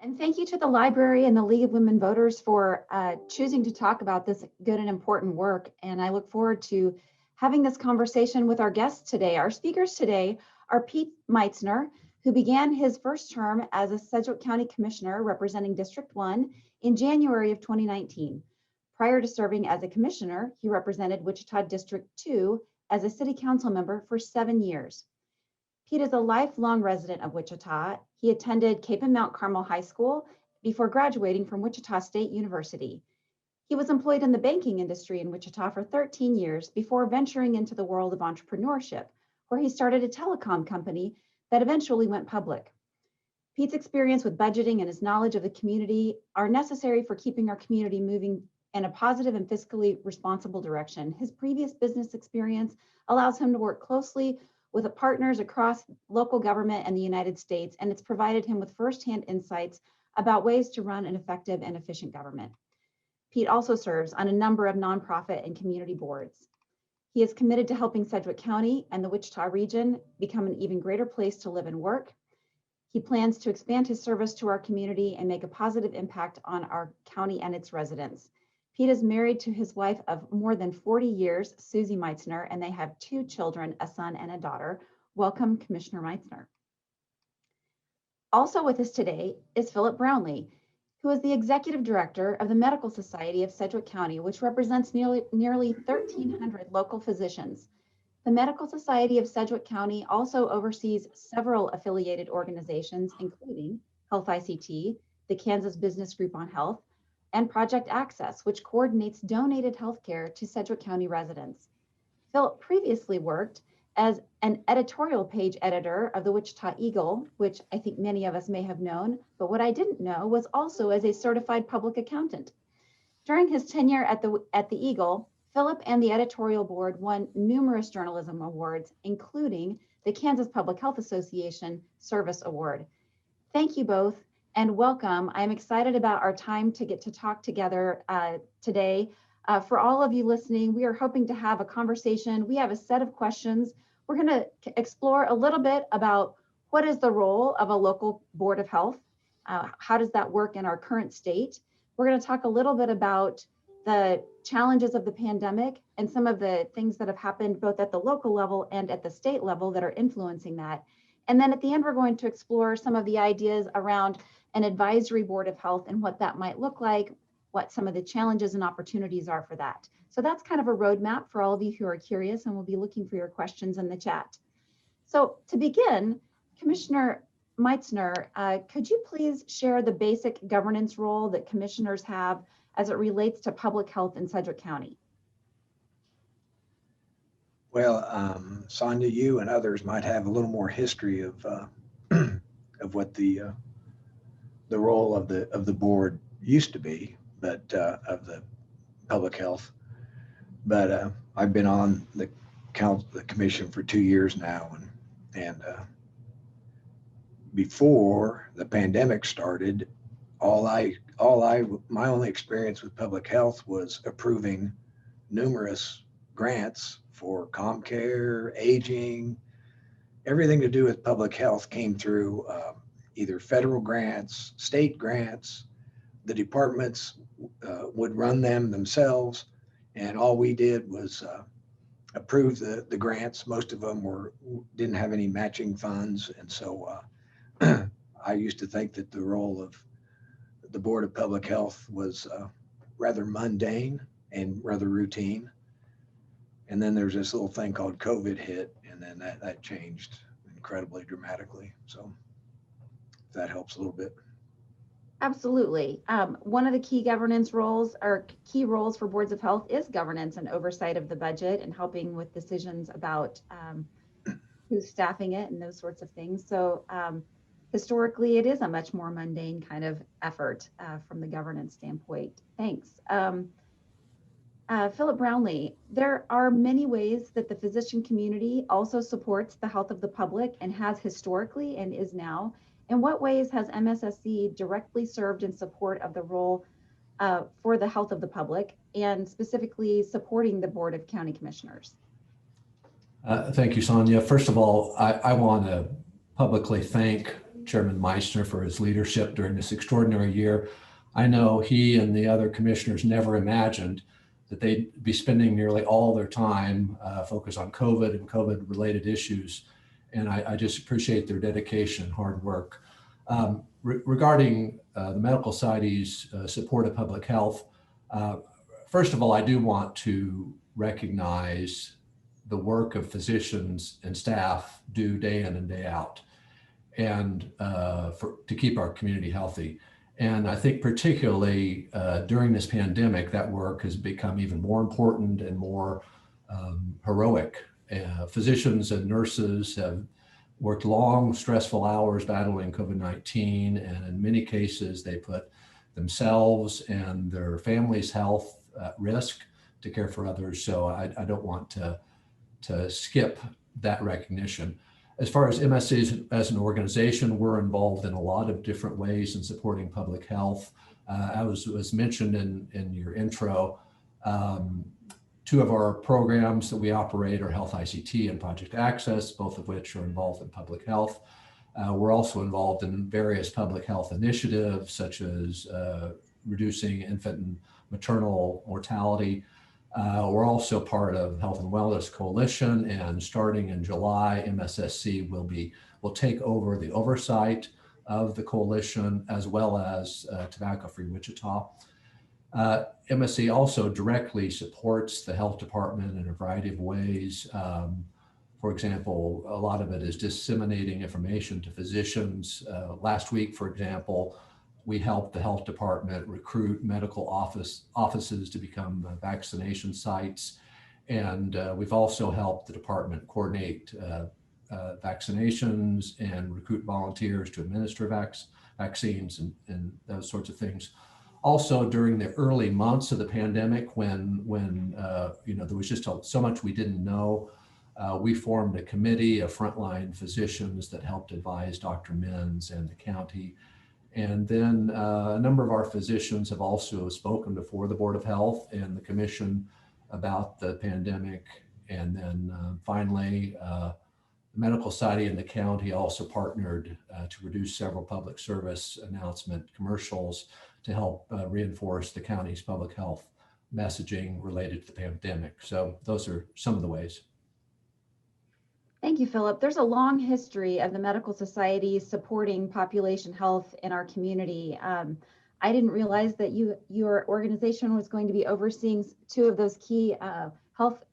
And thank you to the library and the League of Women Voters for choosing to talk about this good and important work. And I look forward to having this conversation with our guests today. Our speakers today are Pete Meitzner, who began his first term as a Sedgwick County Commissioner representing District 1 in January of 2019. Prior to serving as a commissioner, he represented Wichita District 2 as a city council member for 7 years. Pete is a lifelong resident of Wichita. He attended Cape and Mount Carmel High School before graduating from Wichita State University. He was employed in the banking industry in Wichita for 13 years before venturing into the world of entrepreneurship, where he started a telecom company that eventually went public. Pete's experience with budgeting and his knowledge of the community are necessary for keeping our community moving in a positive and fiscally responsible direction. His previous business experience allows him to work closely with partners across local government and the United States, and it's provided him with firsthand insights about ways to run an effective and efficient government. Pete also serves on a number of nonprofit and community boards. He is committed to helping Sedgwick County and the Wichita region become an even greater place to live and work. He plans to expand his service to our community and make a positive impact on our county and its residents. Pete is married to his wife of more than 40 years, Susie Meitzner, and they have 2 children, a son and a daughter. Welcome, Commissioner Meitzner. Also with us today is Philip Brownlee, who is the Executive Director of the Medical Society of Sedgwick County, which represents nearly 1,300 local physicians. The Medical Society of Sedgwick County also oversees several affiliated organizations, including Health ICT, the Kansas Business Group on Health, and Project Access, which coordinates donated healthcare to Sedgwick County residents. Philip previously worked as an editorial page editor of the Wichita Eagle, which I think many of us may have known, but what I didn't know was also as a certified public accountant. During his tenure at the Eagle, Philip and the editorial board won numerous journalism awards, including the Kansas Public Health Association Service Award. Thank you both and welcome. I'm excited about our time to get to talk together today. For all of you listening, we are hoping to have a conversation. We have a set of questions. We're going to explore a little bit about what is the role of a local board of health? How does that work in our current state? We're going to talk a little bit about the challenges of the pandemic and some of the things that have happened both at the local level and at the state level that are influencing that. And then at the end, we're going to explore some of the ideas around an advisory board of health and what that might look like, what some of the challenges and opportunities are for that. So that's kind of a roadmap for all of you who are curious, and we'll be looking for your questions in the chat. So to begin, Commissioner Meitzner, could you please share the basic governance role that commissioners have as it relates to public health in Sedgwick County? Well, Sonia, you and others might have a little more history of of what the role of the board used to be, but of the public health. But I've been on the commission for 2 years now, and before the pandemic started, my only experience with public health was approving numerous grants for ComCare, aging, everything to do with public health came through either federal grants, state grants. The departments would run them themselves, and all we did was approve the grants. Most of them didn't have any matching funds, and so I used to think that the role of the Board of Public Health was rather mundane and rather routine. And then there's this little thing called COVID hit, and then that changed incredibly dramatically. So if that helps a little bit. Absolutely. One of the key governance roles or key roles for boards of health is governance and oversight of the budget and helping with decisions about who's staffing it and those sorts of things. So historically, it is a much more mundane kind of effort from the governance standpoint. Thanks. Philip Brownlee, there are many ways that the physician community also supports the health of the public and has historically and is now. In what ways has MSSC directly served in support of the role for the health of the public and specifically supporting the Board of County Commissioners? Thank you, Sonia. First of all, I want to publicly thank Chairman Meissner for his leadership during this extraordinary year. I know he and the other commissioners never imagined that they'd be spending nearly all their time focused on COVID and COVID-related issues. And I just appreciate their dedication and hard work. Regarding the Medical Society's support of public health, first of all, I do want to recognize the work of physicians and staff do day in and day out, and to keep our community healthy. And I think particularly during this pandemic, that work has become even more important and more heroic. Physicians and nurses have worked long, stressful hours battling COVID-19, and in many cases, they put themselves and their family's health at risk to care for others. So I don't want to skip that recognition. As far as MSCs as an organization, we're involved in a lot of different ways in supporting public health. As was mentioned in your intro, two of our programs that we operate are Health ICT and Project Access, both of which are involved in public health. We're also involved in various public health initiatives, such as reducing infant and maternal mortality. We're also part of Health and Wellness Coalition, and starting in July, MSSC will take over the oversight of the coalition, as well as Tobacco Free Wichita. MSC also directly supports the health department in a variety of ways. For example, a lot of it is disseminating information to physicians. Last week, for example, we helped the health department recruit medical offices to become vaccination sites. And we've also helped the department coordinate vaccinations and recruit volunteers to administer vaccines and those sorts of things. Also, during the early months of the pandemic, when there was just so much we didn't know, we formed a committee of frontline physicians that helped advise Dr. Menz and the county. And then a number of our physicians have also spoken before the Board of Health and the Commission about the pandemic. And then finally, the Medical Society and the county also partnered to produce several public service announcement commercials to help reinforce the county's public health messaging related to the pandemic. So those are some of the ways. Thank you, Philip. There's a long history of the Medical Society supporting population health in our community. I didn't realize that your organization was going to be overseeing two of those key health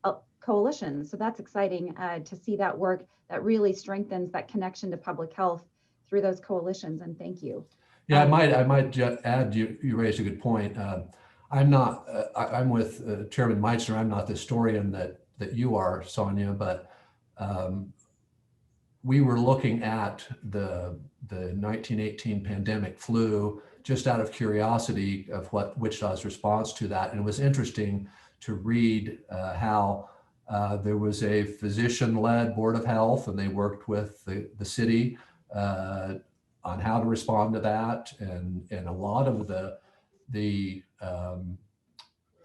coalitions. So that's exciting to see that work that really strengthens that connection to public health through those coalitions. And thank you. Yeah, I might just add, you raised a good point. I'm with Chairman Meissner. I'm not the historian that you are, Sonia, but we were looking at the 1918 pandemic flu just out of curiosity of what Wichita's response to that. And it was interesting to read how there was a physician-led Board of Health, and they worked with the city on how to respond to that. And a lot of the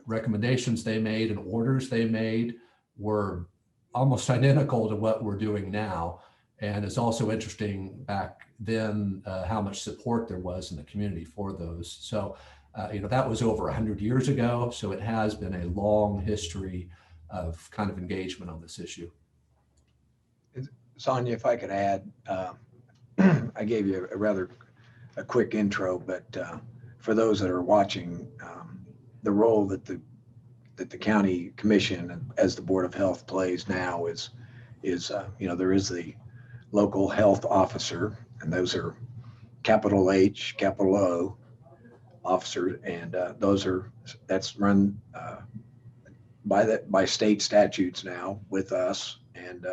recommendations they made and orders they made were almost identical to what we're doing now. And it's also interesting back then how much support there was in the community for those. So, that was over 100 years ago. So it has been a long history of kind of engagement on this issue. Sonia, if I could add, I gave you a quick intro, but for those that are watching, the role that the county commission as the Board of Health plays now is there is the local health officer, and those are capital H, capital O officer, and that's run by state statutes now with us, and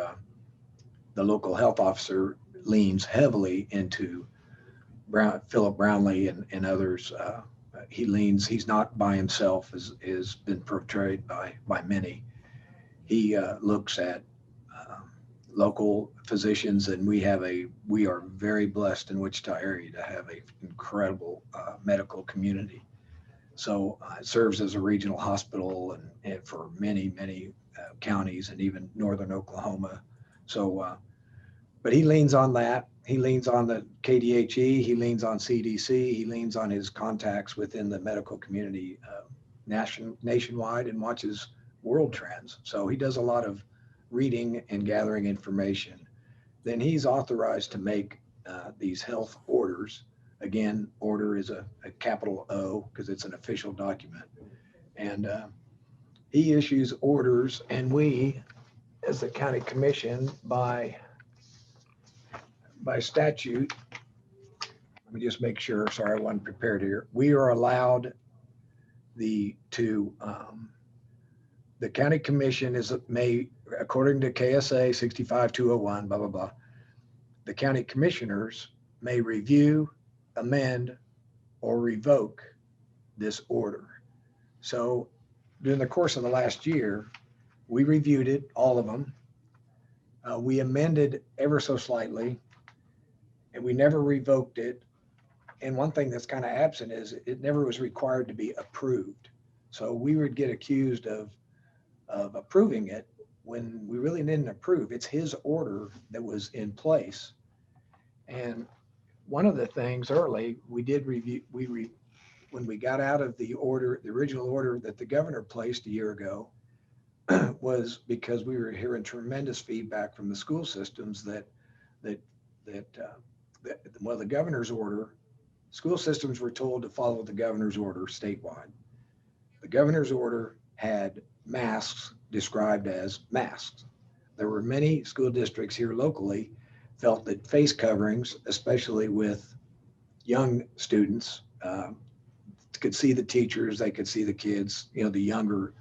the local health officer leans heavily into Philip Brownlee and others. He's not by himself, as has been portrayed by many. He looks at local physicians, and we are very blessed in Wichita area to have an incredible medical community. So it serves as a regional hospital and for many counties and even northern Oklahoma. So but he leans on that. He leans on the KDHE. He leans on CDC. He leans on his contacts within the medical community nationwide and watches world trends. So he does a lot of reading and gathering information. Then he's authorized to make these health orders. Again, order is a capital O because it's an official document. And he issues orders, and we, as the county commission, by statute, let me just make sure, sorry, I wasn't prepared here. We are allowed the county commission according to KSA 65201, blah, blah, blah, the county commissioners may review, amend, or revoke this order. So during the course of the last year, we reviewed it, all of them. We amended ever so slightly, and we never revoked it. And one thing that's kind of absent is it never was required to be approved. So we would get accused of approving it when we really didn't approve. It's his order that was in place. And one of the things early we did review, when we got out of the order, the original order that the governor placed a year ago, was because we were hearing tremendous feedback from the school systems that the governor's order, school systems were told to follow the governor's order statewide. The governor's order had masks described as masks. There were many school districts here locally felt that face coverings, especially with young students, could see the teachers, they could see the kids, the younger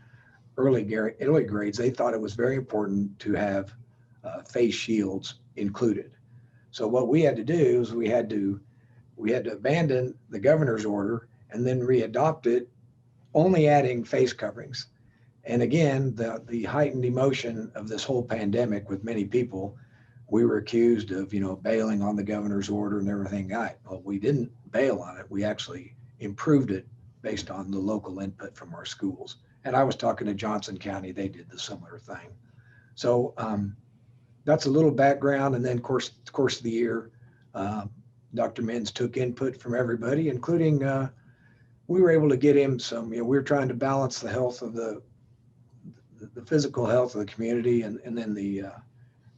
early grades. They thought it was very important to have face shields included. So what we had to do is we had to abandon the governor's order and then readopt it, only adding face coverings. And again, the heightened emotion of this whole pandemic with many people, we were accused of, bailing on the governor's order and everything. Well, we didn't bail on it. We actually improved it based on the local input from our schools. And I was talking to Johnson County, they did the similar thing. So that's a little background. And then course of the year, Dr. Menz took input from everybody, including we were able to get him some, we were trying to balance the health of the physical health of the community. And then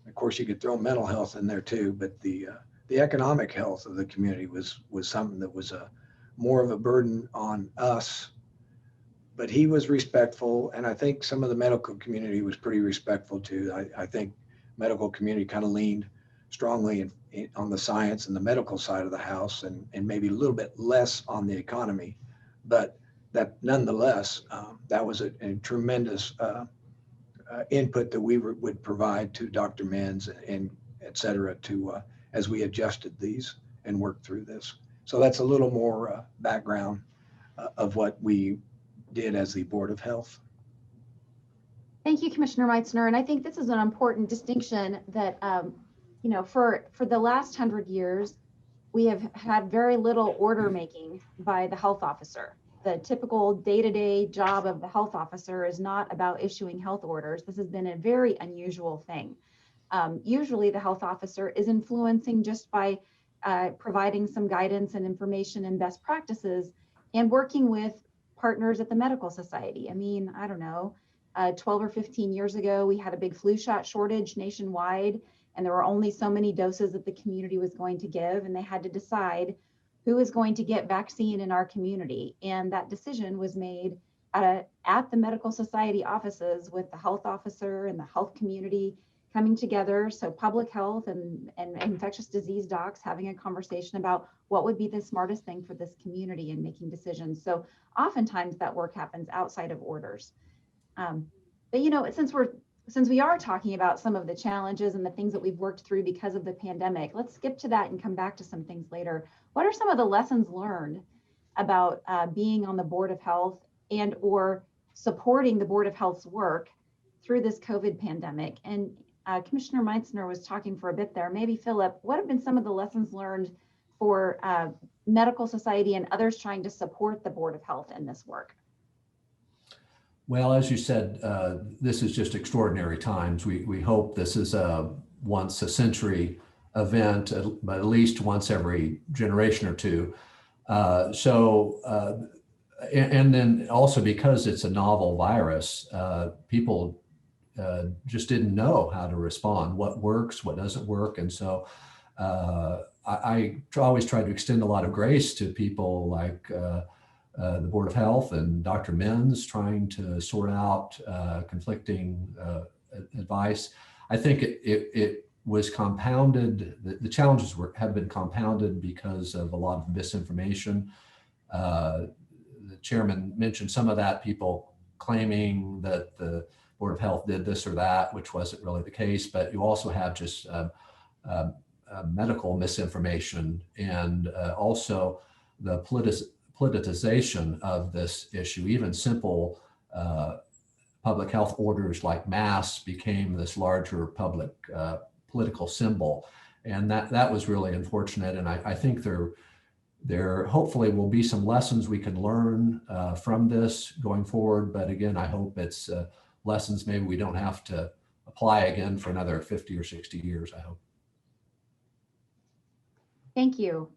of course you could throw mental health in there too, but the economic health of the community was something that was more of a burden on us. But he was respectful, and I think some of the medical community was pretty respectful too. I think medical community kind of leaned strongly on the science and the medical side of the house, and maybe a little bit less on the economy. But that nonetheless, that was a tremendous input that we would provide to Dr. Menz and et cetera as we adjusted these and worked through this. So that's a little more background of what we did as the Board of Health. Thank you, Commissioner Meitzner. And I think this is an important distinction that, for the last 100 years, we have had very little order making by the health officer. The typical day-to-day job of the health officer is not about issuing health orders. This has been a very unusual thing. Usually the health officer is influencing just by providing some guidance and information and best practices and working with partners at the medical society. I mean, I don't know, 12 or 15 years ago, we had a big flu shot shortage nationwide, and there were only so many doses that the community was going to give, and they had to decide who is going to get vaccine in our community. And that decision was made at the medical society offices with the health officer and the health community coming together. So public health and infectious disease docs having a conversation about what would be the smartest thing for this community and making decisions. So oftentimes that work happens outside of orders. But since we are talking about some of the challenges and the things that we've worked through because of the pandemic, let's skip to that and come back to some things later. What are some of the lessons learned about being on the Board of Health and or supporting the Board of Health's work through this COVID pandemic? And Commissioner Meitzner was talking for a bit there. Maybe Philip, what have been some of the lessons learned for medical society and others trying to support the Board of Health in this work? Well, as you said, this is just extraordinary times. We hope this is a once a century event, but at least once every generation or two. And then also because it's a novel virus, people just didn't know how to respond, what works, what doesn't work. And so I always try to extend a lot of grace to people like the Board of Health and Dr. Menz trying to sort out conflicting advice. I think it was compounded, the challenges have been compounded because of a lot of misinformation. The chairman mentioned some of that, people claiming that the Board of Health did this or that, which wasn't really the case, but you also have just medical misinformation and also the politicization of this issue. Even simple public health orders like masks became this larger public political symbol. And that was really unfortunate. And I think there hopefully will be some lessons we can learn from this going forward. But again, I hope it's lessons maybe we don't have to apply again for another 50 or 60 years, I hope. Thank you.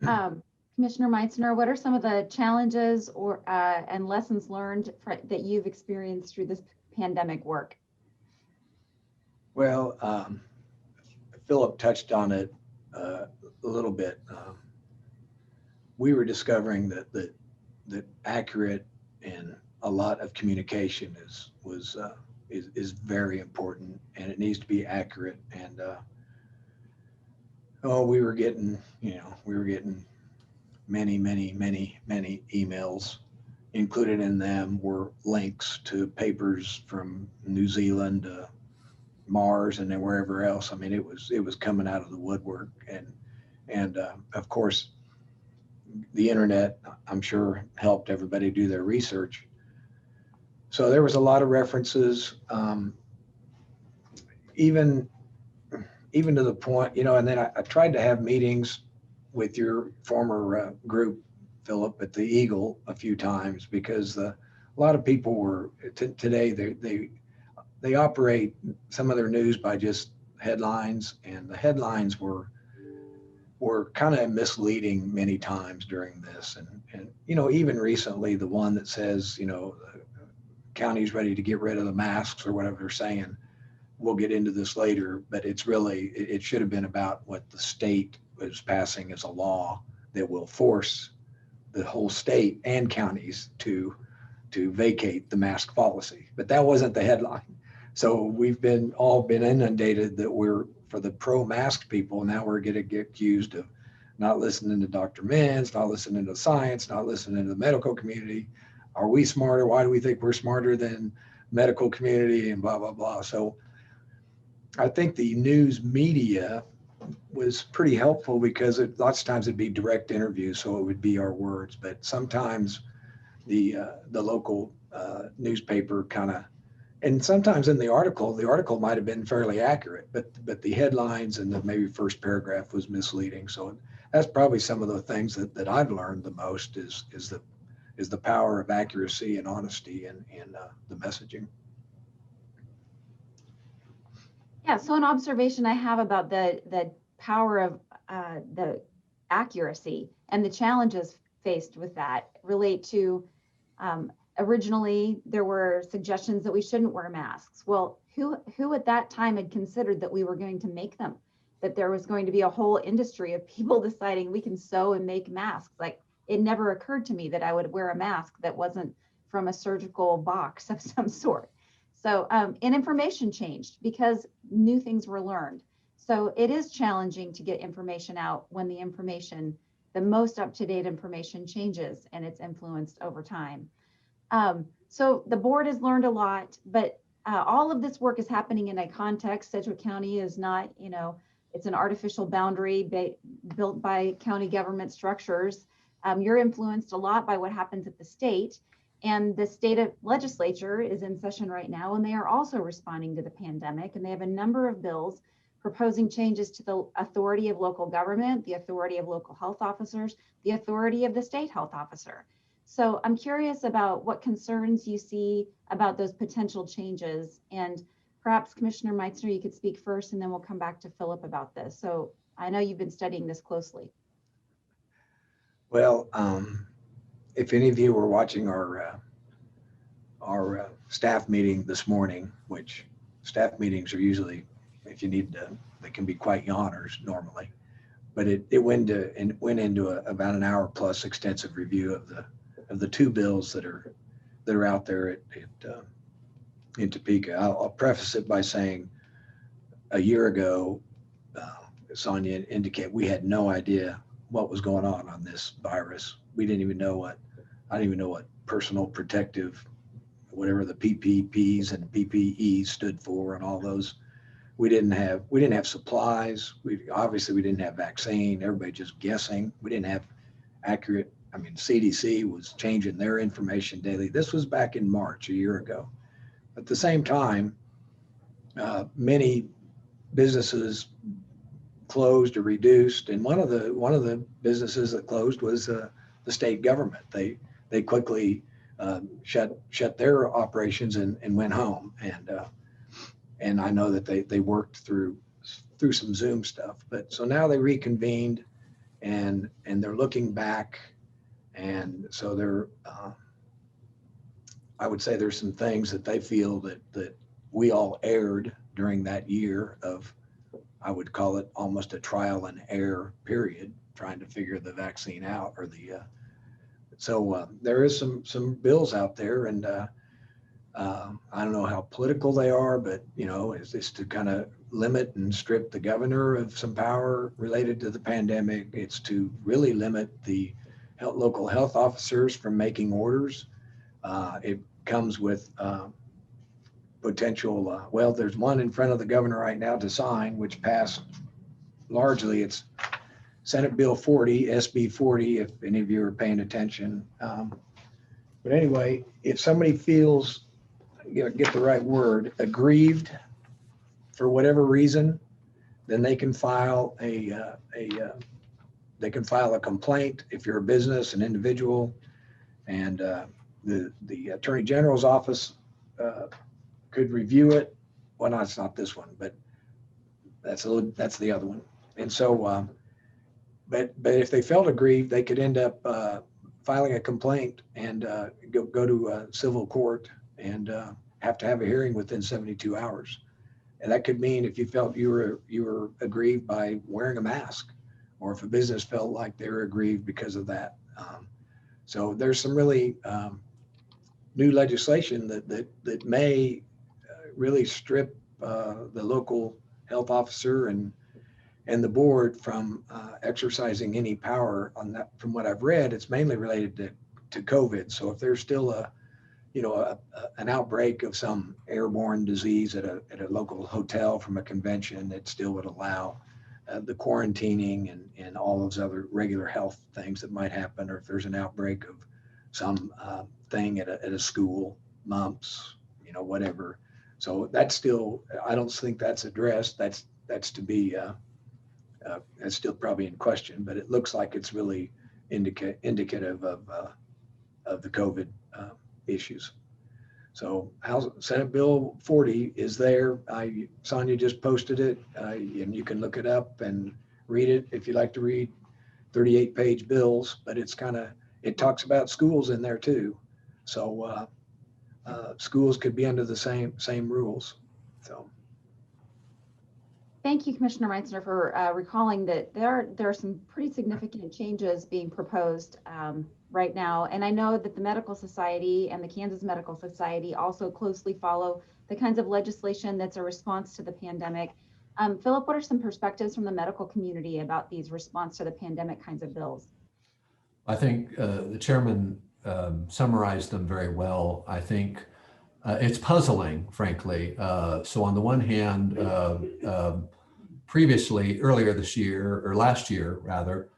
Commissioner Meitzner, what are some of the challenges or and lessons learned that you've experienced through this pandemic work? Well, Philip touched on it a little bit. We were discovering that accurate and a lot of communication is very important, and it needs to be accurate. And we were getting many emails. Included in them were links to papers from New Zealand, Mars, and then wherever else. I mean, it was coming out of the woodwork, and of course, the internet, I'm sure, helped everybody do their research. So there was a lot of references, even to the point, and then I tried to have meetings with your former group, Philip, at the Eagle a few times, because a lot of people were today they operate some of their news by just headlines, and the headlines were kind of misleading many times during this. And even recently, the one that says, the county's ready to get rid of the masks or whatever they're saying, we'll get into this later, but it should have been about what the state was passing as a law that will force the whole state and counties to vacate the mask policy. But that wasn't the headline. So we've all been inundated that we're for the pro-mask people. Now we're going to get accused of not listening to Dr. Menz, not listening to science, not listening to the medical community. Are we smarter? Why do we think we're smarter than medical community and blah, blah, blah. So I think the news media was pretty helpful because lots of times it'd be direct interviews, so it would be our words. But sometimes the local newspaper and sometimes in the article might have been fairly accurate, but the headlines and the maybe first paragraph was misleading. So that's probably some of the things that I've learned the most is the power of accuracy and honesty in the messaging. Yeah, so an observation I have about the power of the accuracy and the challenges faced with that relate to originally there were suggestions that we shouldn't wear masks. Well, who at that time had considered that we were going to make them, that there was going to be a whole industry of people deciding we can sew and make masks? Like, it never occurred to me that I would wear a mask that wasn't from a surgical box of some sort. So, and information changed because new things were learned. So it is challenging to get information out when the most up-to-date information changes and it's influenced over time. So the board has learned a lot, but all of this work is happening in a context. Sedgwick County is not, it's an artificial boundary built by county government structures. You're influenced a lot by what happens at the state, and the state legislature is in session right now, and they are also responding to the pandemic, and they have a number of bills proposing changes to the authority of local government, the authority of local health officers, the authority of the state health officer. So I'm curious about what concerns you see about those potential changes, and perhaps Commissioner Meitzner, you could speak first, and then we'll come back to Philip about this. So I know you've been studying this closely. Well, if any of you were watching our staff meeting this morning, which staff meetings are usually, if you need to, they can be quite yawners normally, but it went into about an hour plus extensive review of the two bills that are out there in Topeka. I'll preface it by saying a year ago, Sonia indicated we had no idea what was going on this virus. We didn't even know I didn't even know what personal protective, whatever the PPPs and PPEs stood for and all those. We didn't have supplies. We didn't have vaccine. Everybody just guessing. We didn't have accurate. I mean, CDC was changing their information daily. This was back in March, a year ago. At the same time, many businesses closed or reduced, and one of the businesses that closed was the state government. They quickly shut their operations and went home, and I know that they worked through some Zoom stuff. But so now they reconvened, and they're looking back, and so they're I would say there's some things that they feel that we all erred during that year of, I would call it almost a trial and error period, trying to figure the vaccine out, or so there is some bills out there, and I don't know how political they are, but it's to kind of limit and strip the governor of some power related to the pandemic. It's to really limit the local health officers from making orders. It comes with potential, well, there's one in front of the governor right now to sign, which passed largely. It's Senate Bill 40, SB 40, if any of you are paying attention. But anyway, if somebody feels, get the right word, aggrieved for whatever reason, then they can file a complaint if you're a business, an individual, and the Attorney General's office could review it. Well, no, it's not this one, but that's the other one. And so, but if they felt aggrieved, they could end up filing a complaint and go to civil court and have to have a hearing within 72 hours. And that could mean if you felt you were aggrieved by wearing a mask, or if a business felt like they were aggrieved because of that. So there's some really new legislation that may really strip the local health officer and the board from exercising any power on that. From what I've read, it's mainly related to COVID. So if there's still an outbreak of some airborne disease at a local hotel from a convention, that still would allow the quarantining and all those other regular health things that might happen, or if there's an outbreak of some thing at a school, mumps, whatever. So that's still, I don't think that's addressed. That's to be, that's still probably in question, but it looks like it's really indicative of the COVID issues. So Senate Bill 40 is there. Sonia just posted it, and you can look it up and read it if you like to read 38-page bills, but it talks about schools in there too. So schools could be under the same rules. So. Thank you, Commissioner Meitzner, for recalling that there are some pretty significant changes being proposed right now. And I know that the Medical Society and the Kansas Medical Society also closely follow the kinds of legislation that's a response to the pandemic. Philip, what are some perspectives from the medical community about these response to the pandemic kinds of bills? I think the chairman summarized them very well. I think it's puzzling, frankly. So on the one hand, earlier this year, or last year rather,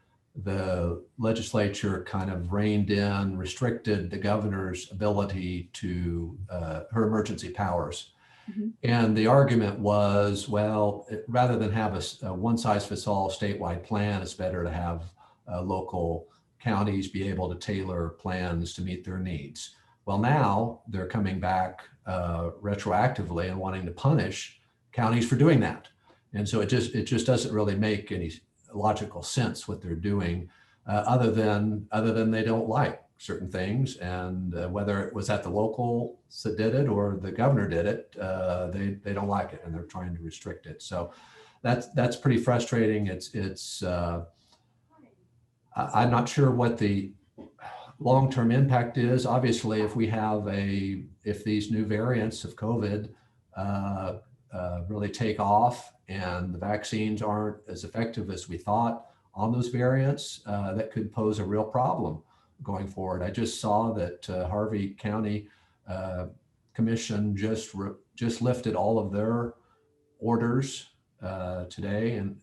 the legislature kind of reined in, restricted the governor's ability to her emergency powers. Mm-hmm. And the argument was, well, rather than have a one-size-fits-all statewide plan, it's better to have local counties be able to tailor plans to meet their needs. Well, now they're coming back retroactively and wanting to punish counties for doing that. And so it just doesn't really make any logical sense what they're doing, other than they don't like certain things, and whether it was at the local that did it or the governor did it, they don't like it and they're trying to restrict it. So that's pretty frustrating. I'm not sure what the long-term impact is. Obviously, if these new variants of COVID really take off and the vaccines aren't as effective as we thought on those variants, that could pose a real problem going forward. I just saw that Harvey County Commission just lifted all of their orders today, and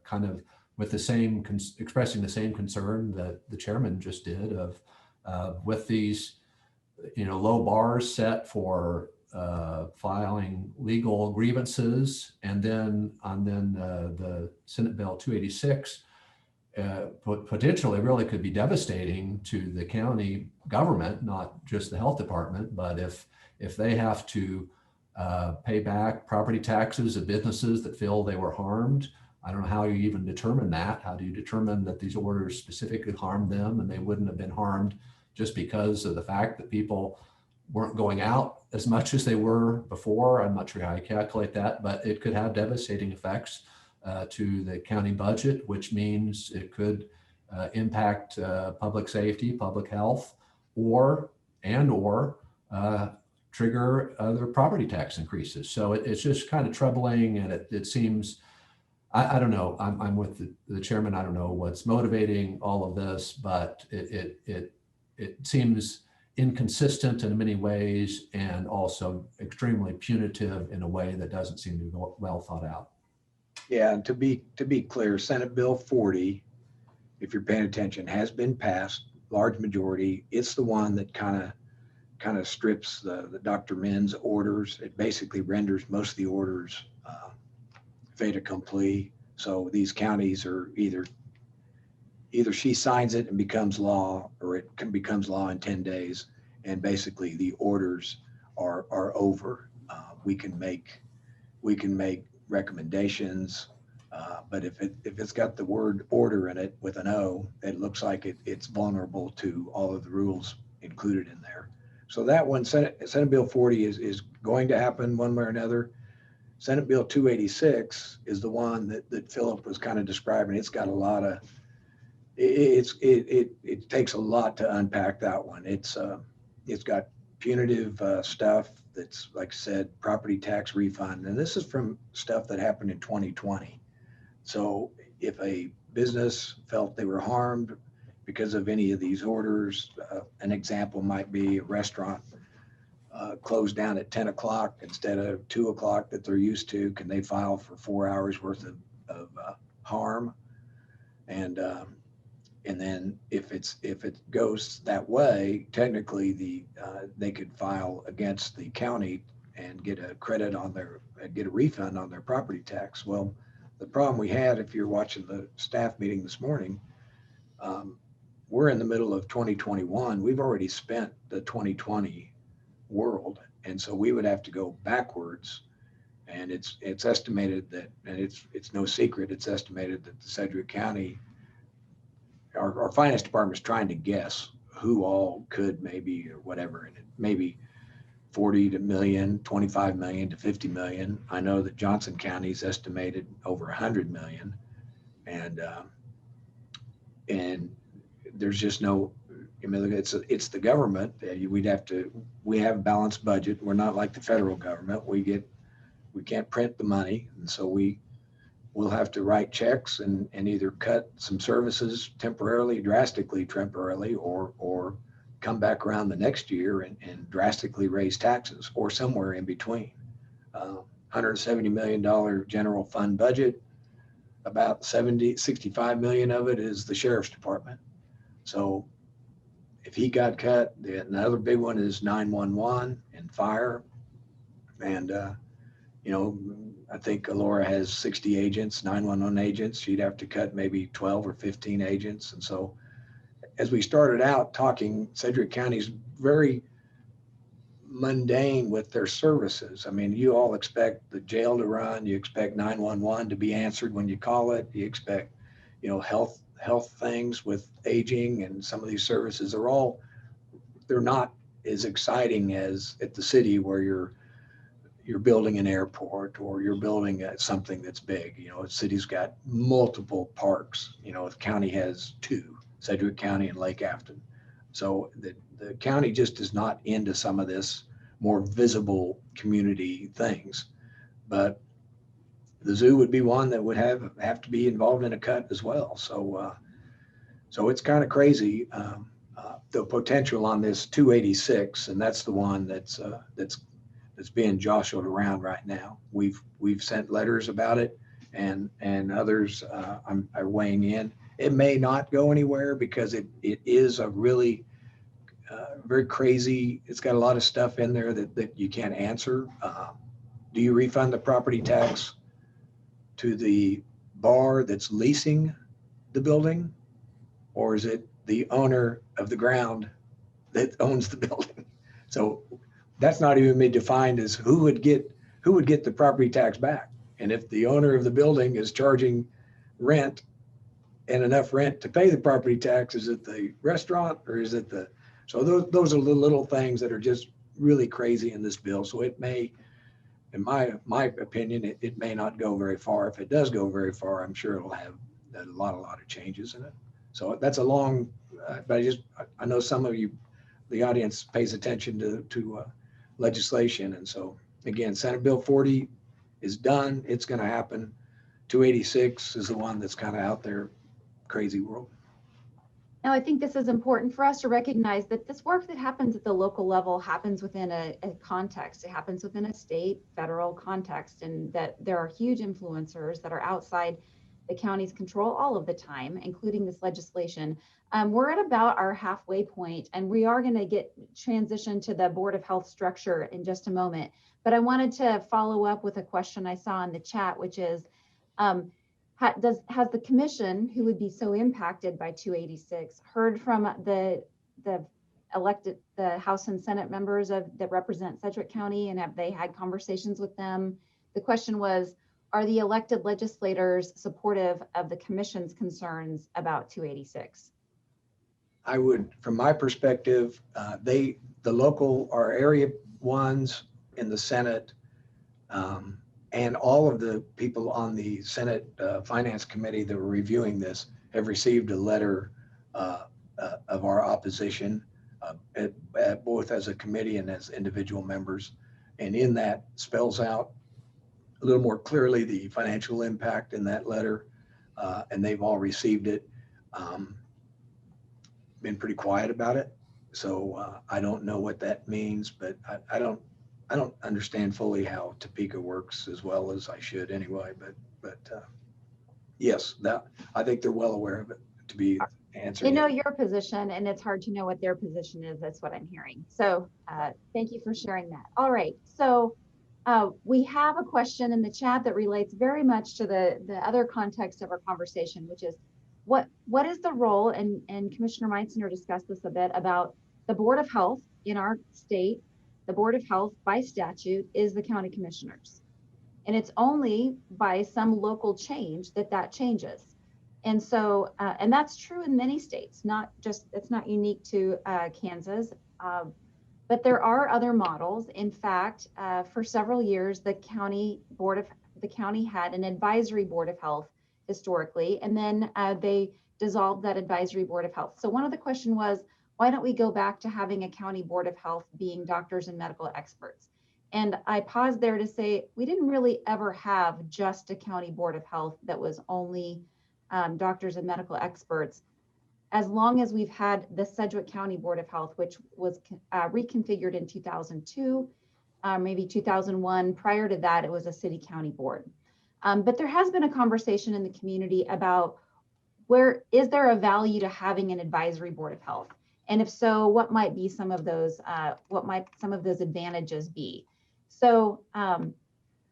kind of with the same expressing the same concern that the chairman just did of with these low bars set for filing legal grievances, and then the Senate Bill 286 potentially really could be devastating to the county government, not just the health department, but if they have to pay back property taxes of businesses that feel they were harmed. I don't know how you even determine that. How do you determine that these orders specifically harmed them and they wouldn't have been harmed just because of the fact that people weren't going out as much as they were before? I'm not sure how you calculate that, but it could have devastating effects to the county budget, which means it could impact public safety, public health, or trigger other property tax increases. So it's just kind of troubling, and it seems, I don't know, I'm with the chairman. I don't know what's motivating all of this, but it seems inconsistent in many ways, and also extremely punitive in a way that doesn't seem to be well thought out. Yeah, and to be clear, Senate Bill 40, if you're paying attention, has been passed, large majority. It's the one that kind of strips the Dr. Min's orders. It basically renders most of the orders fait accompli. So these counties are either she signs it and becomes law, or it becomes law in 10 days, and basically the orders are over. We can make recommendations, but if it's got the word order in it with an O, it looks like it's vulnerable to all of the rules included in there. So that one, Senate Bill 40 is going to happen one way or another. Senate Bill 286 is the one that Philip was kind of describing. It's got a lot of, it takes a lot to unpack that one. It's got punitive stuff that's, like I said, property tax refund. And this is from stuff that happened in 2020. So if a business felt they were harmed because of any of these orders, an example might be a restaurant closed down at 10 o'clock instead of 2 o'clock that they're used to. Can they file for 4 hours worth of harm? And then if it goes that way, technically they could file against the county and get a refund on their property tax. Well, the problem we had, if you're watching the staff meeting this morning, we're in the middle of 2021. We've already spent the 2020 world, and so we would have to go backwards. And it's estimated that, and it's no secret, it's estimated that the Sedgwick County, our finance department is trying to guess who all could maybe, or whatever, and it maybe 40 to million, 25 million to 50 million. I know that Johnson County is estimated over 100 million, and there's just no, I mean, it's the government. We have a balanced budget. We're not like the federal government. We can't print the money, and so we'll have to write checks and either cut some services drastically temporarily, or come back around the next year and drastically raise taxes, or somewhere in between. $170 million general fund budget, about 65 million of it is the sheriff's department. So if he got cut, another big one is 911 and fire. And, I think Alora has 60 agents, 911 agents. She'd have to cut maybe 12 or 15 agents. And so as we started out talking, Sedgwick County is very mundane with their services. I mean, you all expect the jail to run, you expect 911 to be answered when you call it, you expect, health things with aging, and some of these services they're not as exciting as at the city where you're building an airport or you're building something that's big. The city's got multiple parks. The county has two, Sedgwick County and Lake Afton. So the county just is not into some of this more visible community things. But the zoo would be one that would have to be involved in a cut as well. So it's kind of crazy. The potential on this 286, and that's the one that's being jostled around right now. We've sent letters about it, and others are weighing in. It may not go anywhere because it is a really very crazy. It's got a lot of stuff in there that you can't answer. Do you refund the property tax to the bar that's leasing the building, or is it the owner of the ground that owns the building? So that's not even been defined as who would get the property tax back. And if the owner of the building is charging rent and enough rent to pay the property tax, is it the restaurant or is it so those are the little things that are just really crazy in this bill. So it may, in my opinion, it may not go very far. If it does go very far, I'm sure it'll have a lot of changes in it. So that's a long, but I know some of you, the audience pays attention to legislation. And so again, Senate Bill 40 is done. It's going to happen. 286 is the one that's kind of out there, crazy world. Now, I think this is important for us to recognize that this work that happens at the local level happens within a context. It happens within a state, federal context, and that there are huge influencers that are outside the county's control all of the time, including this legislation. We're at about our halfway point, and we are going to transition to the Board of Health structure in just a moment. But I wanted to follow up with a question I saw in the chat, which is, has the commission, who would be so impacted by 286, heard from the elected, the House and Senate members that represent Sedgwick County, and have they had conversations with them? The question was, are the elected legislators supportive of the commission's concerns about 286? I would, from my perspective, the local or area ones in the Senate, and all of the people on the Senate Finance Committee that were reviewing this have received a letter of our opposition, both as a committee and as individual members. And in that spells out a little more clearly the financial impact in that letter, and they've all received it. Been pretty quiet about it, so I don't know what that means, but I don't understand fully how Topeka works as well as I should anyway. But yes, that I think they're well aware of it. To be answered, they know your position, and it's hard to know what their position is. That's what I'm hearing. So thank you for sharing that. All right, so we have a question in the chat that relates very much to the other context of our conversation, which is what is the role, and Commissioner Meitzner discussed this a bit, about the Board of Health in our state. The Board of Health by statute is the county commissioners. And it's only by some local change that changes. And so, and that's true in many states, it's not unique to Kansas, but there are other models. In fact, for several years, the county had an advisory Board of Health historically, and then they dissolved that advisory Board of Health. So one of the questions was, why don't we go back to having a county Board of Health being doctors and medical experts? And I paused there to say, we didn't really ever have just a county Board of Health that was only doctors and medical experts. As long as we've had the Sedgwick County Board of Health, which was reconfigured in 2002, maybe 2001. Prior to that, it was a city-county board. But there has been a conversation in the community about is there a value to having an advisory Board of Health? And if so, what might be some of those advantages be? So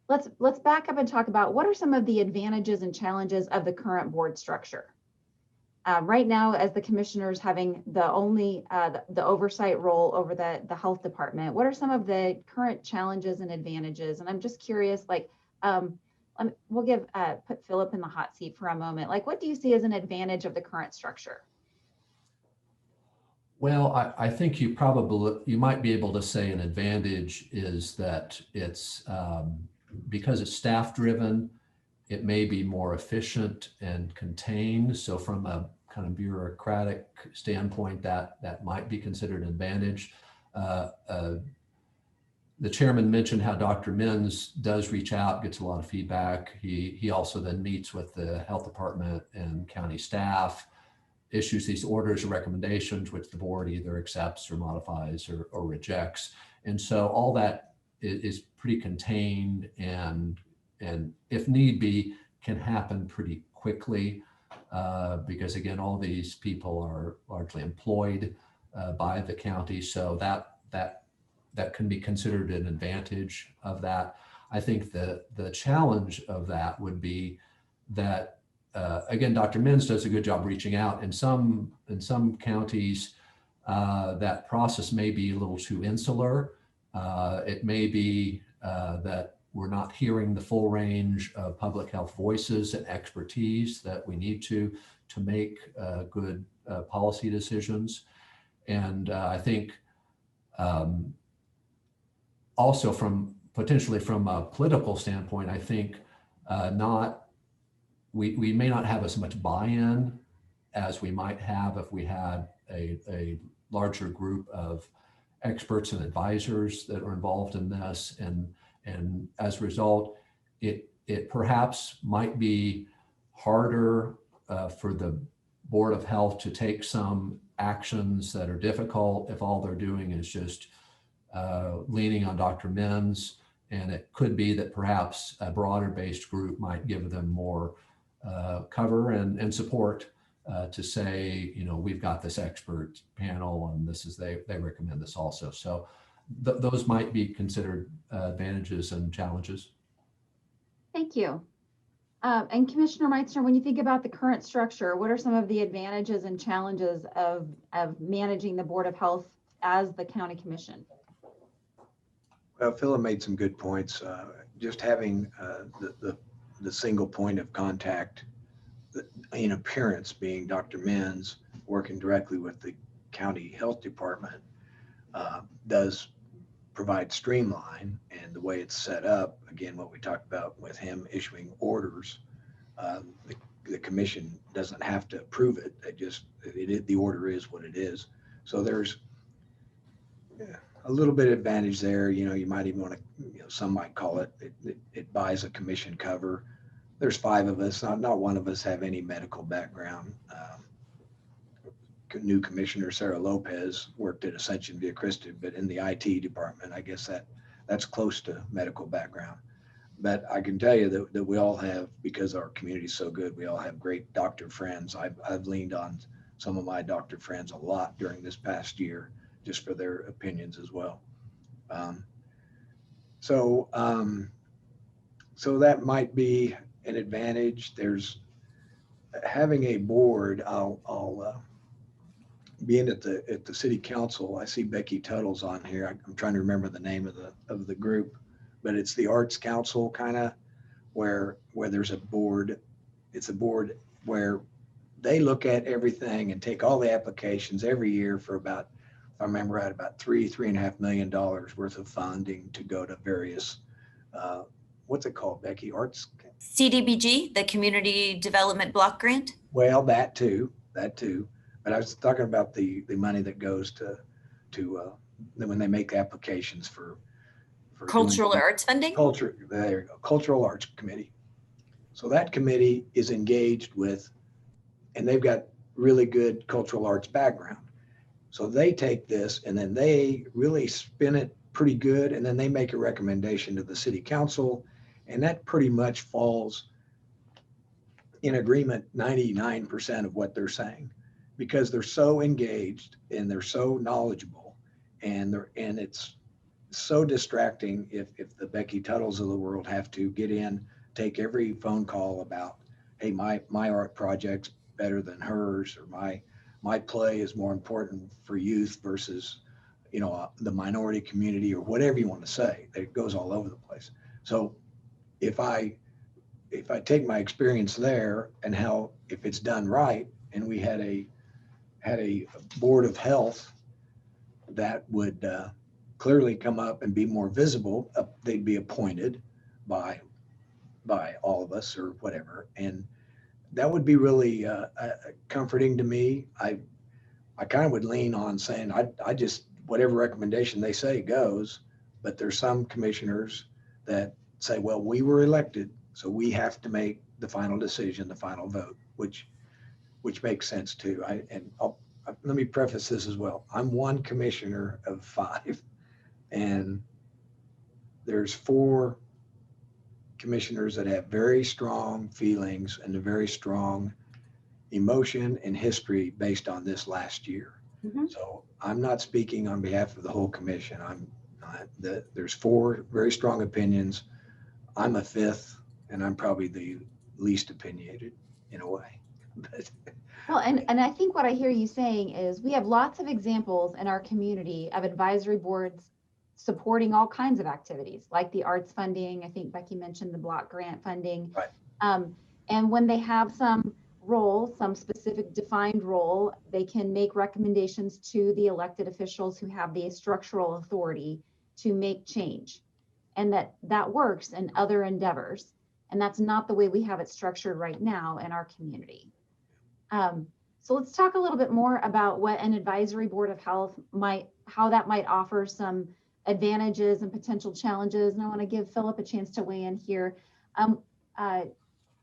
let's back up and talk about what are some of the advantages and challenges of the current board structure. Right now, as the commissioners having the only the oversight role over the health department, what are some of the current challenges and advantages? And I'm just curious, like, we'll put Philip in the hot seat for a moment. Like, what do you see as an advantage of the current structure? Well, I think you might be able to say an advantage is that it's because it's staff driven, it may be more efficient and contained. So from a kind of bureaucratic standpoint, that might be considered an advantage. The chairman mentioned how Dr. Menz does reach out, gets a lot of feedback. He also then meets with the health department and county staff, issues these orders or recommendations, which the board either accepts or modifies or rejects. And so all that is pretty contained and if need be, can happen pretty quickly because again, all these people are largely employed by the county. So that can be considered an advantage of that. I think the challenge of that would be that again, Dr. Menz does a good job reaching out. In some counties, that process may be a little too insular. It may be that we're not hearing the full range of public health voices and expertise that we need to make good policy decisions. And I think also potentially from a political standpoint, I think we may not have as much buy-in as we might have if we had a larger group of experts and advisors that are involved in this. And as a result, it perhaps might be harder for the Board of Health to take some actions that are difficult if all they're doing is just leaning on Dr. Menz. And it could be that perhaps a broader based group might give them more cover and support to say, we've got this expert panel and they recommend this also. So those might be considered advantages and challenges. Thank you. And Commissioner Meitzner, when you think about the current structure, what are some of the advantages and challenges of managing the Board of Health as the county commission? Well, Philip made some good points. Just having the single point of contact, in appearance being Dr. Menz, working directly with the county health department, does provide streamline. And the way it's set up, again, what we talked about with him issuing orders, the commission doesn't have to approve it. The order is what it is. So there's a little bit of advantage there. You might even want to, some might call it buys a commission cover. There's 5 of us, not one of us have any medical background. New commissioner Sarah Lopez worked at Ascension Via Christi, but in the IT department, I guess that's close to medical background. But I can tell you that we all have, because our community is so good, we all have great doctor friends. I've leaned on some of my doctor friends a lot during this past year, just for their opinions as well. So that might be an advantage. There's having a board. I'll being at the city council. I see Becky Tuttle's on here. I'm trying to remember the name of the group, but it's the Arts Council, kind of where there's a board. It's a board where they look at everything and take all the applications every year for about, if I remember right, about $3.5 million worth of funding to go to various, what's it called, Becky? Arts? CDBG, the Community Development Block Grant? Well, that too. But I was talking about the money that goes to when they make applications for Cultural arts funding? Culture, there you go, Cultural Arts Committee. So that committee is engaged with, and they've got really good cultural arts background. So they take this and then they really spin it pretty good, and then they make a recommendation to the city council, and that pretty much falls in agreement 99% of what they're saying, because they're so engaged and they're so knowledgeable, and it's so distracting if the Becky Tuttles of the world have to get in, take every phone call about, hey, my art project's better than hers, or my play is more important for youth versus, the minority community, or whatever you want to say. It goes all over the place. So if I take my experience there and how, if it's done right, and we had a board of health that would clearly come up and be more visible, they'd be appointed by all of us or whatever, and that would be really comforting to me. I kind of would lean on saying I just, whatever recommendation they say goes, but there's some commissioners that say, well, we were elected, so we have to make the final decision, the final vote, which makes sense too. Let me preface this as well. I'm one commissioner of 5, and there's 4 commissioners that have very strong feelings and a very strong emotion and history based on this last year. Mhm. So I'm not speaking on behalf of the whole commission. There's 4 very strong opinions. I'm a 5th, and I'm probably the least opinionated in a way. But Well, and I think what I hear you saying is we have lots of examples in our community of advisory boards supporting all kinds of activities, like the arts funding. I think Becky mentioned the block grant funding. Right. And when they have some role, some specific defined role, they can make recommendations to the elected officials who have the structural authority to make change. And that works in other endeavors. And that's not the way we have it structured right now in our community. So let's talk a little bit more about what an advisory board of health how that might offer some advantages and potential challenges. And I want to give Philip a chance to weigh in here.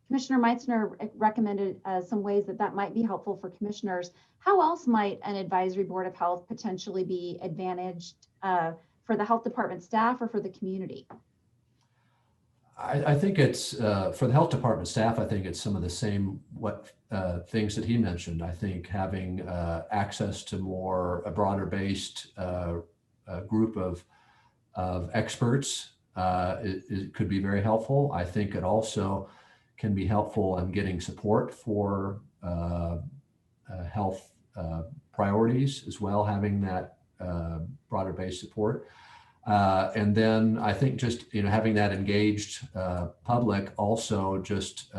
Commissioner Meitzner recommended some ways that might be helpful for commissioners. How else might an advisory board of health potentially be advantaged for the health department staff or for the community? I think it's for the health department staff. I think it's some of the same things that he mentioned. I think having access to a broader based group of experts it could be very helpful. I think it also can be helpful in getting support for health priorities as well, having that broader based support. And then I think just, having that engaged public also just,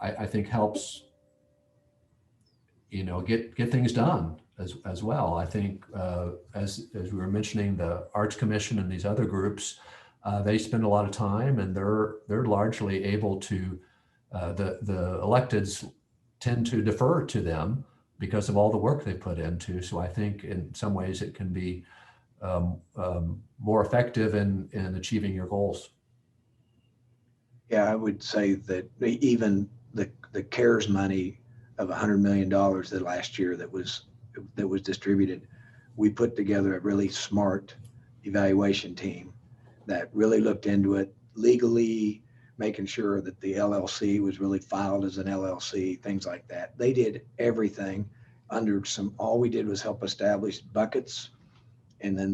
I think helps, get things done as well. I think as we were mentioning, the Arts Commission and these other groups, they spend a lot of time, and they're largely able to, the electeds tend to defer to them because of all the work they put into. So I think in some ways it can be more effective in achieving your goals. yeah, I would say that even the CARES money of $100 million that last year that was distributed, we put together a really smart evaluation team that really looked into it legally, making sure that the LLC was really filed as an LLC, things like that. They did everything under all we did was help establish buckets. And then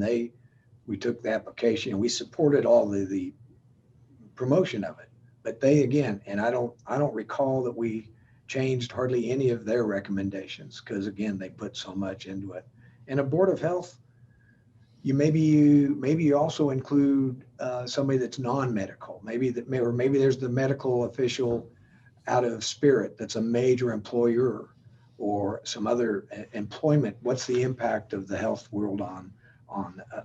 we took the application and we supported all the promotion of it. But they, again, and I don't recall that we changed hardly any of their recommendations, because again, they put so much into it. And a board of health, maybe you also include somebody that's non-medical. Maybe there's the medical official out of Spirit that's a major employer, or some other employment. What's the impact of the health world on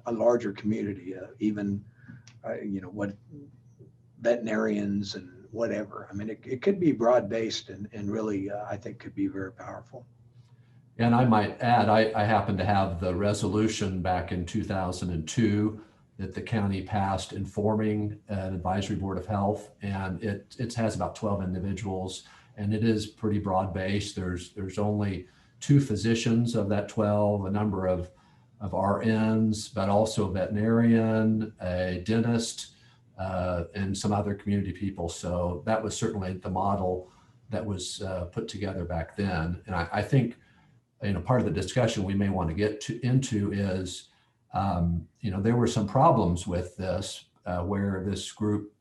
a larger community, even what veterinarians and whatever. I mean, it could be broad-based and really, I think could be very powerful. And I might add, I happen to have the resolution back in 2002 that the county passed informing an advisory board of health, and it has about 12 individuals, and it is pretty broad-based. There's only 2 physicians of that 12, a number of RNs, but also a veterinarian, a dentist, and some other community people. So that was certainly the model that was put together back then. And I think, part of the discussion we may want to get into is, there were some problems with this, where this group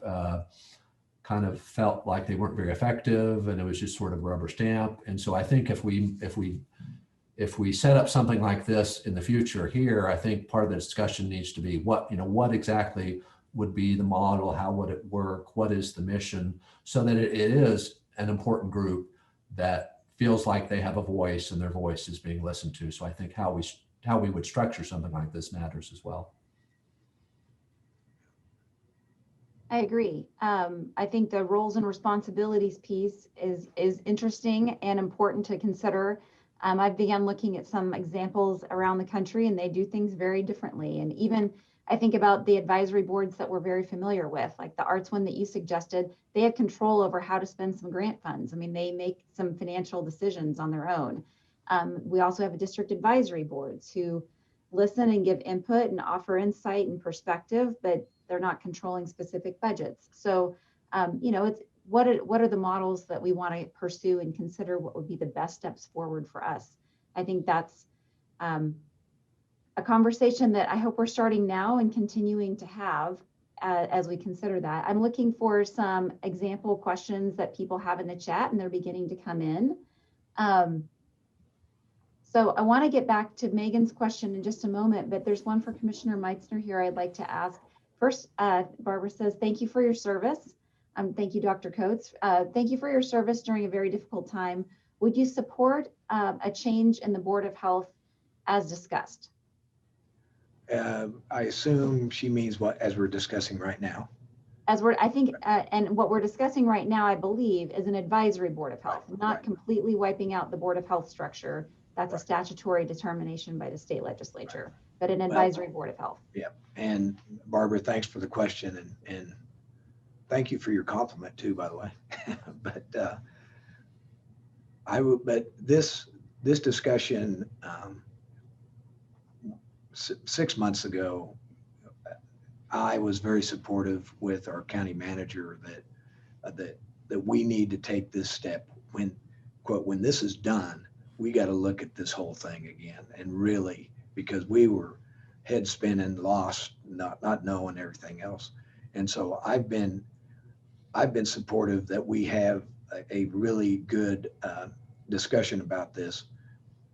kind of felt like they weren't very effective and it was just sort of rubber stamp. And so I think if we set up something like this in the future here, I think part of the discussion needs to be what exactly would be the model, how would it work, what is the mission, so that it is an important group that feels like they have a voice and their voice is being listened to. So I think how we would structure something like this matters as well. I agree. I think the roles and responsibilities piece is interesting and important to consider. I've begun looking at some examples around the country and they do things very differently. And even I think about the advisory boards that we're very familiar with, like the arts one that you suggested, they have control over how to spend some grant funds. I mean, they make some financial decisions on their own. We also have district advisory boards who listen and give input and offer insight and perspective, but they're not controlling specific budgets. So, it's what are the models that we want to pursue and consider what would be the best steps forward for us. I think that's a conversation that I hope we're starting now and continuing to have as we consider that. I'm looking for some example questions that people have in the chat and they're beginning to come in. So I want to get back to Megan's question in just a moment, but there's one for Commissioner Meitzner here I'd like to ask. First, Barbara says, thank you for your service. Thank you, Dr. Coates. Thank you for your service during a very difficult time. Would you support a change in the Board of Health as discussed? I assume she means what, as we're discussing right now? And what we're discussing right now, I believe, is an advisory Board of Health, not completely wiping out the Board of Health structure. That's a statutory determination by the state legislature, but an advisory Board of Health. Yeah. And Barbara, thanks for the question, and thank you for your compliment too, by the way. But this discussion 6 months ago, I was very supportive with our county manager that we need to take this step. When, quote, when this is done, we got to look at this whole thing again, and really, because we were head spinning, lost, not knowing everything else. And so I've been supportive that we have a really good discussion about this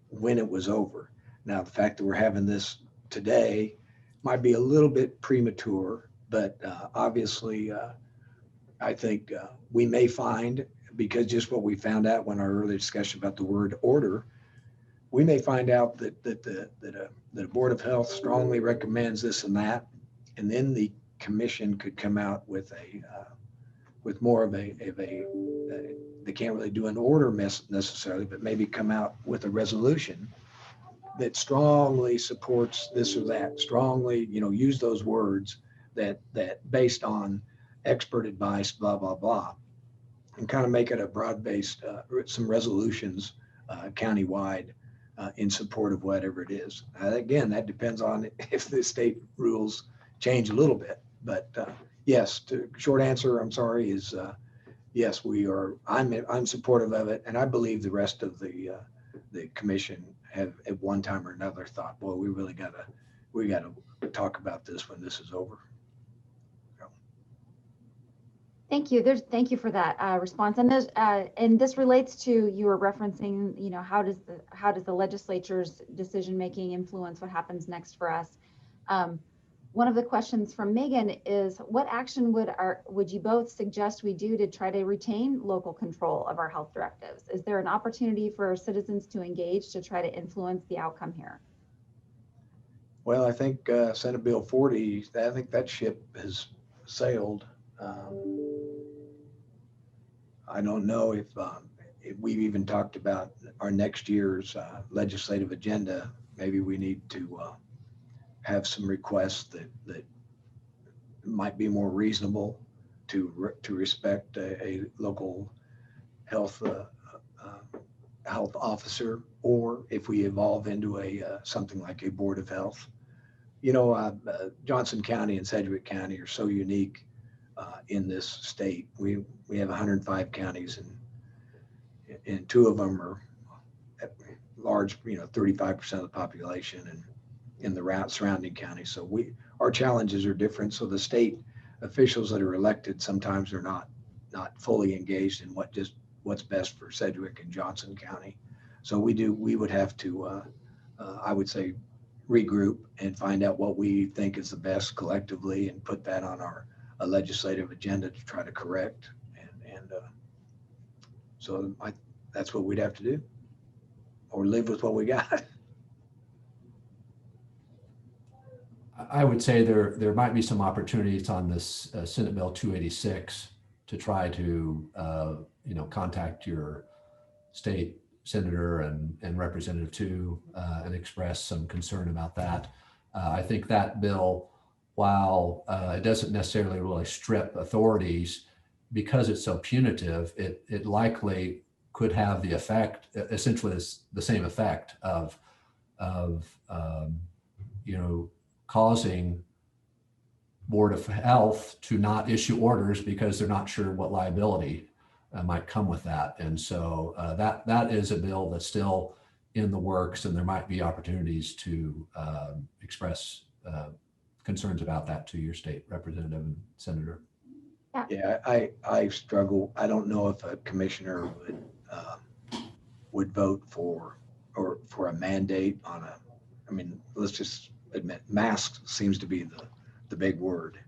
when it was over. Now, the fact that we're having this today might be a little bit premature, but obviously I think we may find, because just what we found out when our earlier discussion about the word order, we may find out that a Board of Health strongly recommends this and that, and then the commission could come out with with more of a they can't really do an order necessarily, but maybe come out with a resolution that strongly supports this or that, strongly, use those words that based on expert advice, blah, blah, blah, and kind of make it a broad-based, some resolutions countywide in support of whatever it is. Again, that depends on if the state rules change a little bit, but yes, short answer, I'm sorry, is yes, we are. I'm supportive of it, and I believe the rest of the commission have at one time or another thought, boy, we really gotta talk about this when this is over. So. Thank you. Thank you for that response. And this relates to, you were referencing, how does the legislature's decision making influence what happens next for us? One of the questions from Megan is, what action would you both suggest we do to try to retain local control of our health directives? Is there an opportunity for citizens to engage to try to influence the outcome here? Well, I think Senate Bill 40, I think that ship has sailed. I don't know if we've even talked about our next year's legislative agenda. Maybe we need to have some requests that might be more reasonable to respect a local health officer, or if we evolve into something like a Board of Health. Johnson County and Sedgwick County are so unique in this state. We have 105 counties, and two of them are large, 35% of the population, and in the surrounding counties. So our challenges are different. So the state officials that are elected sometimes are not not fully engaged in what's best for Sedgwick and Johnson County. So we would have to, I would say, regroup and find out what we think is the best collectively and put that on our legislative agenda to try to correct. And so that's what we'd have to do, or live with what we got. I would say there might be some opportunities on this Senate Bill 286 to try to contact your state senator and representative too, and express some concern about that. I think that bill, while it doesn't necessarily really strip authorities, because it's so punitive, it likely could have the effect, essentially the same effect of causing Board of Health to not issue orders because they're not sure what liability might come with that. And so that is a bill that's still in the works, and there might be opportunities to express concerns about that to your state representative and senator. Yeah, I struggle. I don't know if a commissioner would vote for a mandate on let's just admit, masks seems to be the big word.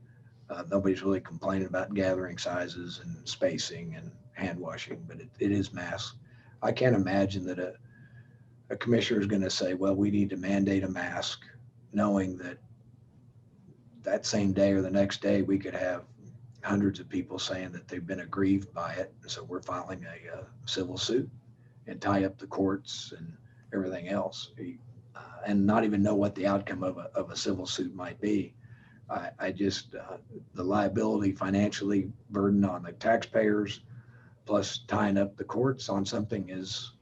Nobody's really complaining about gathering sizes and spacing and hand washing, but it is masks. I can't imagine that a commissioner is going to say, well, we need to mandate a mask, knowing that same day or the next day we could have hundreds of people saying that they've been aggrieved by it. And so we're filing a civil suit and tie up the courts and everything else, and not even know what the outcome of a civil suit might be. I just, the liability financially burden on the taxpayers, plus tying up the courts on something is,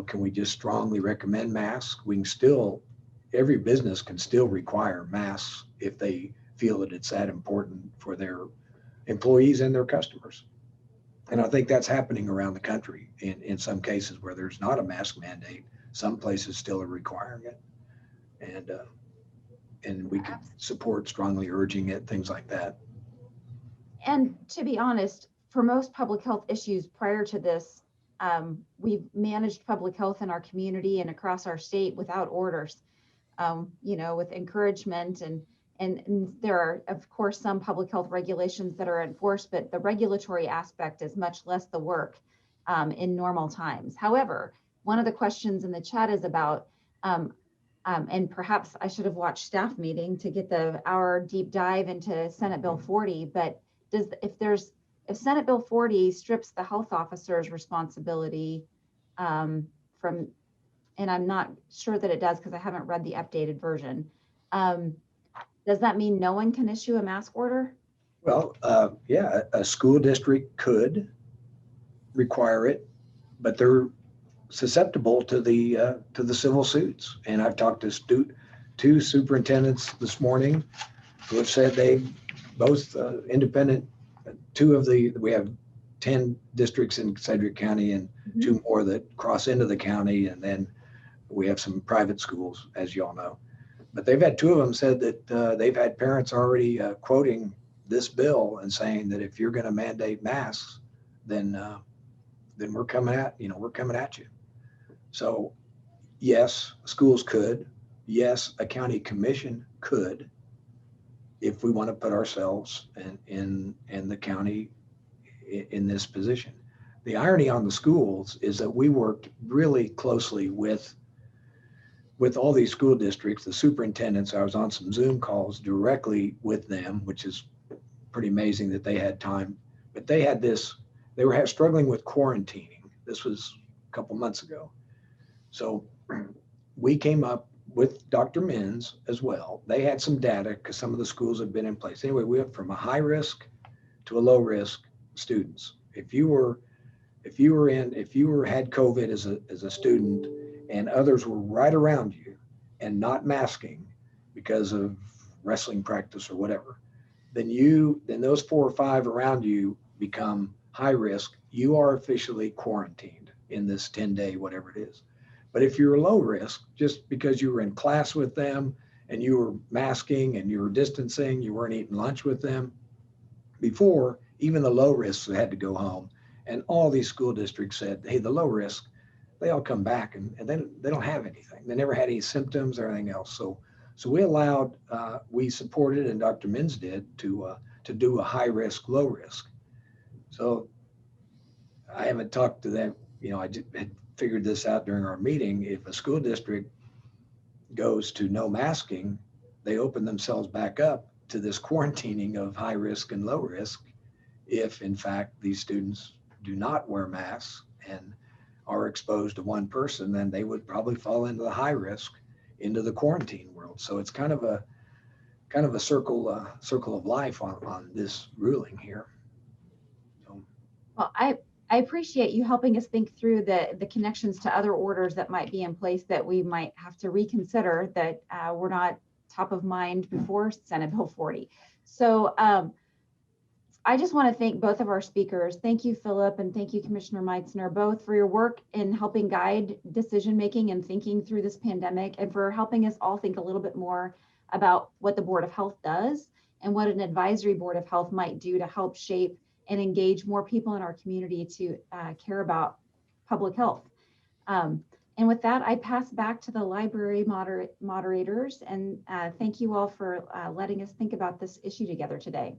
can we just strongly recommend masks? We can still, every business can still require masks if they feel that it's that important for their employees and their customers. And I think that's happening around the country in some cases where there's not a mask mandate. Some places still are requiring it. And we can support strongly urging it, things like that. And to be honest, for most public health issues prior to this, we've managed public health in our community and across our state without orders, with encouragement. And there are, of course, some public health regulations that are enforced, but the regulatory aspect is much less the work in normal times. However, one of the questions in the chat is about, and perhaps I should have watched staff meeting to get our deep dive into Senate Bill 40, but if Senate Bill 40 strips the health officer's responsibility from, and I'm not sure that it does because I haven't read the updated version, does that mean no one can issue a mask order? Well, yeah, a school district could require it, but they're susceptible to the civil suits. And I've talked to two superintendents this morning who have said they both independent. We have 10 districts in Sedgwick County and two more that cross into the county, and then we have some private schools, as you all know. But they've had two of them said that they've had parents already quoting this bill and saying that if you're going to mandate masks, then we're coming at you. So yes, schools could. Yes, a county commission could, if we want to put ourselves in the county in this position. The irony on the schools is that we worked really closely with all these school districts, the superintendents. I was on some Zoom calls directly with them, which is pretty amazing that they had time. But they were struggling with quarantining. This was a couple months ago. So we came up with Dr. Minz as well. They had some data because some of the schools have been in place. Anyway, we went from a high risk to a low risk students. If you had COVID as a student and others were right around you and not masking because of wrestling practice or whatever, then those 4 or 5 around you become high risk. You are officially quarantined in this 10-day, whatever it is. But if you're low risk, just because you were in class with them and you were masking and you were distancing, you weren't eating lunch with them before, even the low risks had to go home. And all these school districts said, hey, the low risk, they all come back and then they don't have anything. They never had any symptoms or anything else. So we allowed, we supported, and Dr. Mins did, to do a high risk, low risk. So I haven't talked to them. I had figured this out during our meeting. If a school district goes to no masking, they open themselves back up to this quarantining of high risk and low risk. If in fact these students do not wear masks and are exposed to one person, then they would probably fall into the high risk, into the quarantine world. So it's kind of a circle of life on this ruling here. Well, I appreciate you helping us think through the connections to other orders that might be in place that we might have to reconsider, that were not top of mind before Senate Bill 40. So I just want to thank both of our speakers. Thank you, Philip, and thank you, Commissioner Meitzner, both for your work in helping guide decision-making and thinking through this pandemic, and for helping us all think a little bit more about what the Board of Health does and what an advisory Board of Health might do to help shape and engage more people in our community to care about public health. And with that, I pass back to the library moderators, and thank you all for letting us think about this issue together today.